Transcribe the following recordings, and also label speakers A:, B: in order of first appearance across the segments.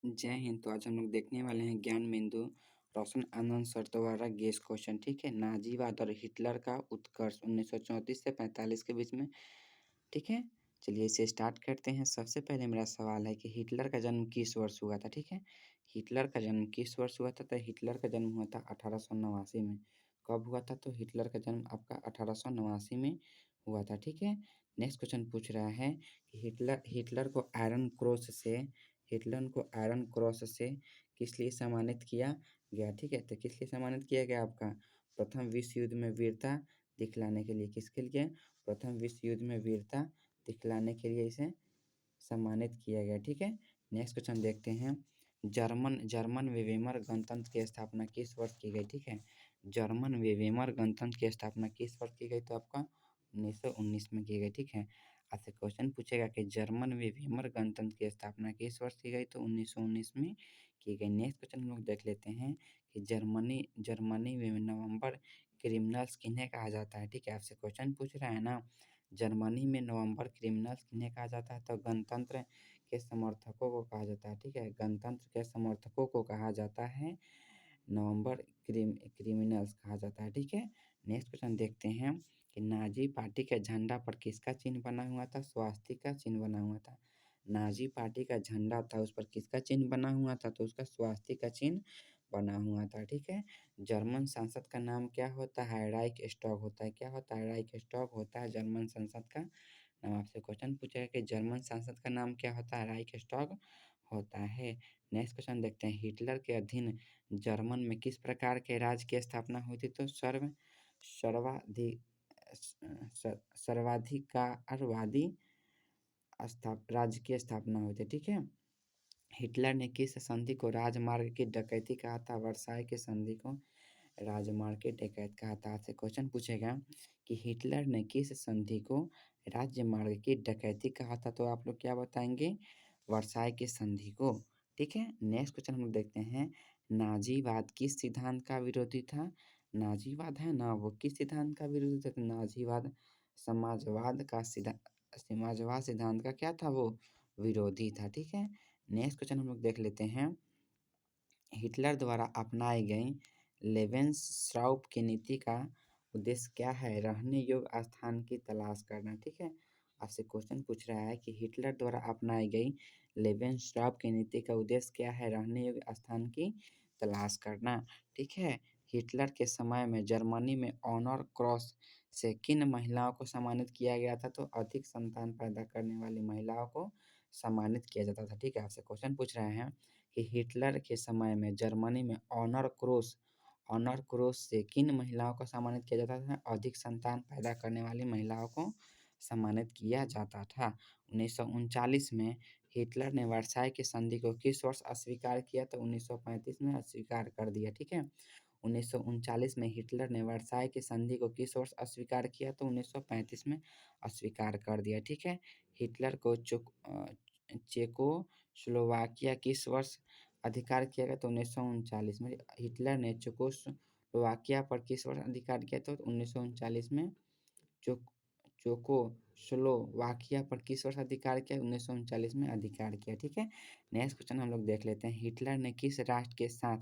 A: जय हिंद। तो आज हम लोग देखने वाले हैं ज्ञान बिंदु रोशन आनंद सर द्वारा गेस क्वेश्चन। ठीक है, नाजीवाद और हिटलर का उत्कर्ष 1934 से 45 के बीच में। ठीक है, चलिए इसे स्टार्ट करते हैं। सबसे पहले मेरा सवाल है कि हिटलर का जन्म किस वर्ष हुआ था। ठीक है, हिटलर का जन्म किस वर्ष हुआ था। तो हिटलर का जन्म हुआ था 1889 में। कब हुआ था। तो हिटलर का जन्म आपका 1889 में हुआ था। ठीक है, नेक्स्ट क्वेश्चन पूछ रहा है कि हिटलर को आयरन क्रॉस से किस लिए सम्मानित किया गया। ठीक है, तो किस लिए सम्मानित किया गया आपका प्रथम विश्व युद्ध में वीरता दिखलाने के लिए। किसके लिए। प्रथम विश्व युद्ध में वीरता दिखलाने के लिए इसे सम्मानित किया गया। ठीक है, नेक्स्ट क्वेश्चन देखते हैं। जर्मन जर्मन वेवेमर गणतंत्र की स्थापना किस वर्ष की गई। ठीक है, जर्मन वेवेमर गणतंत्र की स्थापना किस वर्ष की गई। तो आपका 1919 में की गई। ठीक है, आपसे क्वेश्चन पूछेगा कि जर्मन वेवेमर गणतंत्र की स्थापना किस वर्ष की गई। तो 1919 में की गई। नेक्स्ट क्वेश्चन हम लोग देख लेते हैं कि जर्मनी जर्मनी में नवंबर क्रिमिनल्स किन्हें कहा जाता है। ठीक है, आपसे क्वेश्चन पूछ रहा है ना, जर्मनी में नवंबर क्रिमिनल्स किन्हें कहा जाता है। तो गणतंत्र के समर्थकों को कहा जाता है। ठीक है, गणतंत्र के समर्थकों को कहा जाता है नवंबर क्रिमिनल्स कहा जाता है। ठीक है, नेक्स्ट क्वेश्चन देखते हैं कि नाजी पार्टी के झंडा पर किसका चिन्ह बना हुआ था। स्वास्तिक का चिन्ह बना हुआ था। नाजी पार्टी का झंडा था, उस पर किसका चिन्ह बना हुआ था। तो उसका स्वास्तिक का चिन्ह बना हुआ था। ठीक है, जर्मन संसद का नाम क्या होता है। राइक स्टॉक होता है। क्या होता है। राइक स्टॉक होता है जर्मन संसद का नाम। आपसे क्वेश्चन पूछेगा कि जर्मन संसद का नाम क्या होता है। राइक स्टॉक होता है। नेक्स्ट क्वेश्चन देखते हैं। हिटलर के अधीन जर्मन में किस प्रकार के राज्य की स्थापना हुई थी। तो सर्वाधिक सर्वाधिकारवादी राज्य की स्थापना हुई थी। ठीक है, हिटलर ने किस संधि को राजमार्ग की डकैती कहा था। वर्साई के संधि को राजमार्ग की डकैत कहा था। आपसे क्वेश्चन पूछेगा कि हिटलर ने किस संधि को राजमार्ग की डकैती कहा था। तो आप लोग क्या बताएंगे। वर्साई की संधि को। ठीक है, नेक्स्ट क्वेश्चन हम लोग देखते हैं। नाजीवाद किस सिद्धांत का विरोधी था। नाजीवाद है ना, वो किस सिद्धांत का विरोधी था। तो नाजीवाद समाजवाद सिद्धांत का क्या था, वो विरोधी था। ठीक है, नेक्स्ट क्वेश्चन हम लोग देख लेते हैं। हिटलर द्वारा अपनाई गई लेवेंसश्राउप की नीति का उद्देश्य क्या है। रहने योग्य स्थान की तलाश करना। ठीक है, आपसे क्वेश्चन पूछ रहा है कि हिटलर द्वारा अपनाई गई लेवेंसश्राउप की नीति का उद्देश्य क्या है। रहने योग्य स्थान की तलाश करना। ठीक है, हिटलर के समय में जर्मनी में ऑनर क्रॉस से किन महिलाओं को सम्मानित किया गया था। तो अधिक संतान पैदा करने वाली महिलाओं को सम्मानित किया जाता था। ठीक है, आपसे क्वेश्चन पूछ रहे हैं कि हिटलर के समय में जर्मनी में ऑनर क्रॉस से किन महिलाओं को सम्मानित किया जाता था। अधिक संतान पैदा करने वाली महिलाओं को सम्मानित किया जाता था। 1939 में हिटलर ने वर्साई की संधि को किस वर्ष अस्वीकार किया। तो 1935 में अस्वीकार कर दिया। ठीक है, 1939 में हिटलर ने वर्साई की संधि को किस वर्ष अस्वीकार किया। तो 1935 में अस्वीकार कर दिया। ठीक है, हिटलर को चेकोस्लोवाकिया किस वर्ष अधिकार किया गया। तो 1939 में। हिटलर ने चेकोस्लोवाकिया पर किस वर्ष अधिकार किया। तो 1939 में। चेकोस्लोवाकिया पर किस वर्ष अधिकार किया। 1939 में अधिकार किया। ठीक है, नेक्स्ट क्वेश्चन हम लोग देख लेते हैं। हिटलर ने किस राष्ट्र के साथ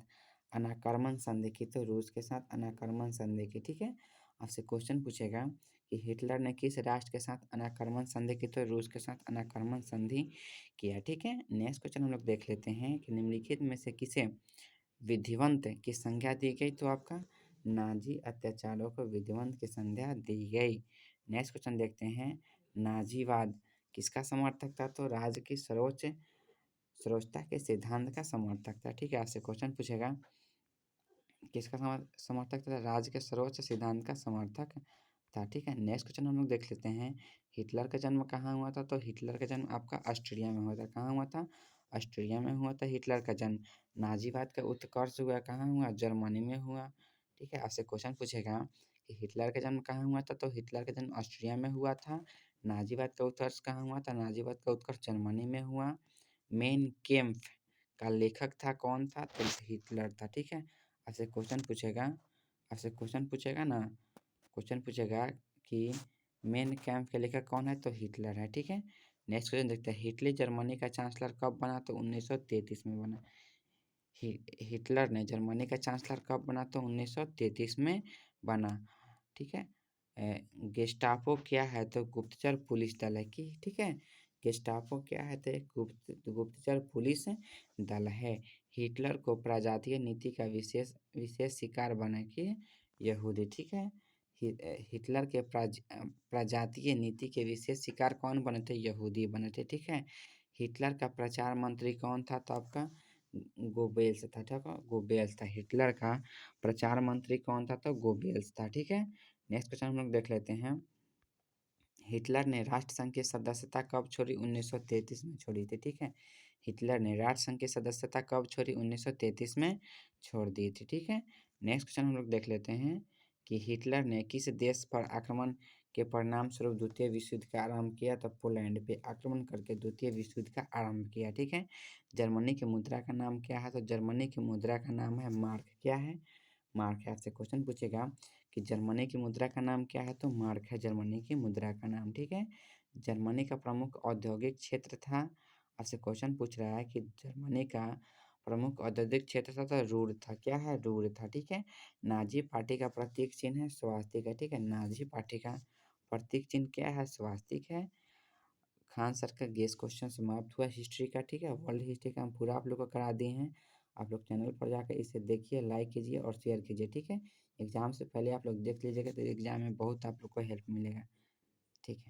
A: अनाकर्मण संधि की। तो रूस के साथ अनाकर्मण संधि की। ठीक है, आपसे क्वेश्चन पूछेगा कि हिटलर ने किस राष्ट्र के साथ अनाकर्मण संधि की। तो रूस के साथ अनाकर्मण संधि किया। ठीक है, नेक्स्ट क्वेश्चन हम लोग देख लेते हैं कि निम्नलिखित में से किसे विधिवंत की संज्ञा दी गई। तो आपका नाजी अत्याचारों को विधिवंत की संज्ञा दी गई। नेक्स्ट क्वेश्चन देखते हैं। नाजीवाद किसका समर्थक था। तो राज्य की सर्वोच्चता के सिद्धांत का समर्थक था। ठीक है, आपसे क्वेश्चन पूछेगा किसका समर्थक था। राज्य के सर्वोच्च सिद्धांत का समर्थक था। ठीक है, नेक्स्ट क्वेश्चन हम लोग देख लेते हैं। हिटलर का जन्म कहाँ हुआ था। तो हिटलर का जन्म आपका ऑस्ट्रिया में हुआ था। कहाँ हुआ था। ऑस्ट्रिया में हुआ था हिटलर का जन्म। नाजीवाद का उत्कर्ष हुआ कहाँ हुआ। जर्मनी में हुआ। ठीक है, आपसे क्वेश्चन पूछेगा कि हिटलर का जन्म कहाँ हुआ था। तो हिटलर का जन्म ऑस्ट्रिया में हुआ था। नाजीवाद का उत्कर्ष कहाँ हुआ था। नाजीवाद का उत्कर्ष जर्मनी में हुआ। मेन केम्प का लेखक था कौन था। तो हिटलर था। ठीक है, आपसे क्वेश्चन पूछेगा ना, क्वेश्चन पूछेगा कि मेन कैंप के लेखक कौन है। तो हिटलर है। ठीक है, नेक्स्ट क्वेश्चन देखते हैं, हिटलर जर्मनी का चांसलर कब बना? तो 1933 में बना। हिटलर ने जर्मनी का चांसलर कब बना? तो 1933 में बना। ठीक है। गेस्टापो क्या है? तो गुप्तचर पुलिस दल है कि, ठीक है। गेस्टापो क्या है? तो एक गुप्तचर पुलिस दल है। हिटलर को प्रजातीय नीति का विशेष विशेष शिकार बने कि यहूदी, ठीक है। हिटलर के प्रजातीय नीति के विशेष शिकार कौन बने थे? यहूदी बने थे, ठीक है। हिटलर का प्रचार मंत्री कौन था? तो आपका गोबेल्स था, ठीक है। गोबेल्स था। हिटलर का प्रचार मंत्री कौन था? तो गोबेल्स था, ठीक है। नेक्स्ट क्वेश्चन हम लोग देख लेते हैं, हिटलर ने राष्ट्रसंघ की सदस्यता कब छोड़ी? 1933 में छोड़ी थी, ठीक है। हिटलर ने राष्ट्रसंघ की सदस्यता कब छोड़ी? 1933 में छोड़ दी थी, ठीक है। नेक्स्ट क्वेश्चन हम लोग देख लेते हैं कि हिटलर ने किस देश पर आक्रमण के परिणाम स्वरूप द्वितीय विश्व युद्ध का आरंभ किया? तो पोलैंड पे आक्रमण करके द्वितीय विश्व युद्ध का आरंभ किया, ठीक है। जर्मनी की मुद्रा का नाम क्या है? तो जर्मनी की मुद्रा का नाम है मार्क। क्या है? मार्क है। आपसे क्वेश्चन पूछेगा कि जर्मनी की मुद्रा का नाम क्या है? तो मार्क है जर्मनी की मुद्रा का नाम, ठीक है। जर्मनी का प्रमुख औद्योगिक क्षेत्र था। आपसे क्वेश्चन पूछ रहा है कि जर्मनी का प्रमुख औद्योगिक क्षेत्र था, तो रूर था। क्या है? रूर था, ठीक है। नाजी पार्टी का प्रतीक चिन्ह है स्वास्तिक, ठीक है। नाजी पार्टी का प्रतीक चिन्ह क्या है? स्वास्तिक है। खान सर का गेस क्वेश्चन समाप्त हुआ हिस्ट्री का, ठीक है। वर्ल्ड हिस्ट्री का हम पूरा आप लोग को करा दिए हैं। आप लोग चैनल पर जाकर इसे देखिए, लाइक कीजिए और शेयर कीजिए, ठीक है। एग्जाम से पहले आप लोग देख लीजिएगा तो एग्जाम में बहुत आप लोग को हेल्प मिलेगा।